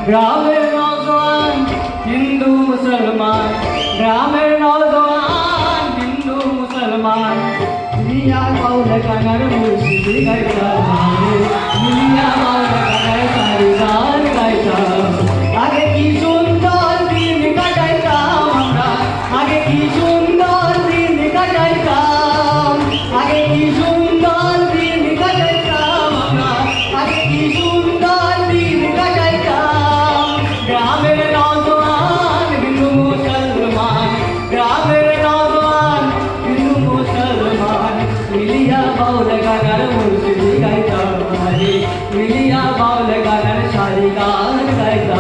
গ্রামের নওজোয়ান হিন্দু মুসলমান, গ্রামের নওজোয়ান হিন্দু মুসলমান, মিলিয়া বাউল গানের মুর্শিদি গাইতা, মিলিয়া বাউল গানের সারি গান গাইতা। আগে কি সুন্দর দিন কাটাইতাম আমরা, আগে কি সুন্দর দিন কাটাইতাম, আগে কি সুন্দর দিন কাটাইতাম আমরা, আগে কি সুন্দর দিন কাটাইতাম। গ্রামের নওজোয়ান হিন্দু মুসলমান, গ্রামের নওজোয়ান হিন্দু মুসলমান, মিলিয়া বাউল গানের মুর্শিদি গাইতা, মিলিয়া বাউল গানের সারি গান গাইতা।